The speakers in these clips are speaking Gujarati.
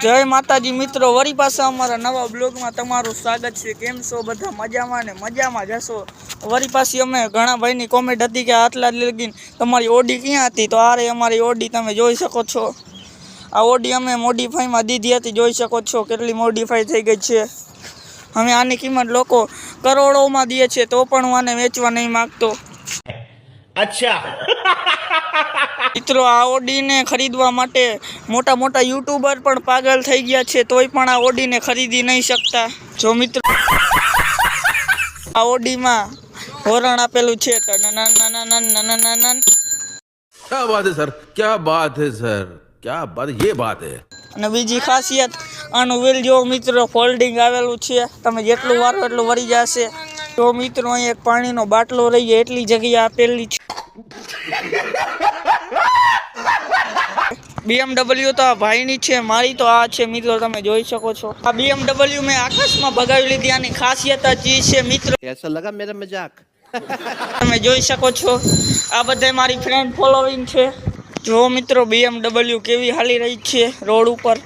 जय माताजी मित्रों, वरी पाछा अमारा नवा ब्लॉग में तमारुं स्वागत है। केम छो बधा मजामां ने मजामां जशो। वरी पाછી अमे घणा भाईनी कॉमेंट हती के आटला लगीन तमारी ओडी क्यां हती, तो आ रही अमारी ओडी तमे जोई शको छो। आ ओडी अमे मोडिफाई में दीधी हती, जोई शको छो केटली मोडिफाई थई गई छे। हमें आनी किंमत लोको करोड़ों में दिए छे, तो पण हूँ आने वेचवा नहीं मांगतो। अच्छा मित्रों, आ ओडी ने खरीदवा माटे मोटा मोटा यूट्यूबर पण पागल थई गया छे, तोय पण आ ओडी ने खरीदी नहीं सकता। जो मित्रों आ ओडी में होरण आपेलू छे, क्या बात है सर, क्या बात है सर, क्या बात, ये बात है। अने बीजी खासियत आनु व्हील जो मित्रों फोल्डिंग आवेलू छे, तमे जेटલું વારો એટલું વરી જશે। तो मित्रों અહીં એક પાણીનો બાટલો રહી એટલી જગ્યા આપેલી છે। BMW तो आ भाईनी छे, मारी तो आ छे मित्रों, तमे જોઈ શકો છો। आ BMW में આકાશમાં ભગાવી લીધી। આની ખાસિયત જ ઈ છે मित्रों। कैसा लगा मेरा मजाक? તમે જોઈ શકો છો આ બધે મારી ફ્રેન્ડ ફોલોઈંગ છે। જો મિત્રો BMW કેવી હાલી રહી છે રોડ ઉપર,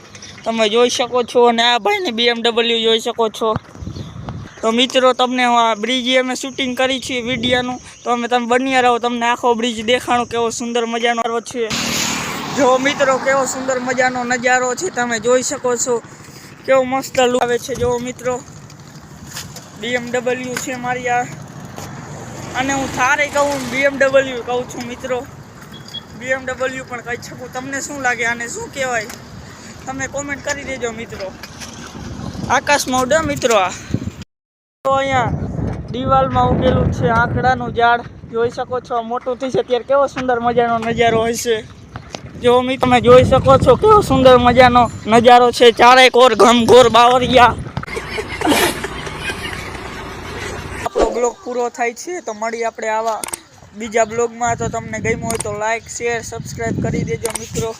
તમે જોઈ શકો છો। અને આ ભાઈને BMW જોઈ શકો છો। તો મિત્રો તમને આ બ્રિજ અમે શૂટિંગ કરી છે વિડિયોનું, તો અમે તમે બન્યા રહો, તમને આખો બ્રિજ દેખાણો કેવો સુંદર મજાનો છે। જો મિત્રો કેવો સુંદર મજાનો નજારો છે, તમે જોઈ શકો છો કેવો મસ્ત લુક આવે છે। જો મિત્રો BMW છે મારી આ, અને હું થારે કહું BMW કહું છું મિત્રો। BMW પણ કહી શકું। તમને શું લાગે આને શું કહેવાય, તમે કોમેન્ટ કરી દેજો મિત્રો। આકાશમાં ઉડે મિત્રો। આ તો અહીંયા દિવાલમાં ઉગેલું છે આંકડાનું ઝાડ, જોઈ શકો છો। મોટું થઈ છે ત્યારે કેવો સુંદર મજાનો નજારો હશે। જો મિત્રો તમે જોઈ શકો છો કેવો સુંદર મજાનો નજારો છે। ચારે કોર ઘમઘોર બાવરિયા। આપણો બ્લોગ પૂરો થાય છે, તો મળી આપણે આવા બીજા બ્લોગમાં। તો તમને ગમ્યું હોય તો લાઈક શેર સબસ્ક્રાઈબ કરી દેજો મિત્રો।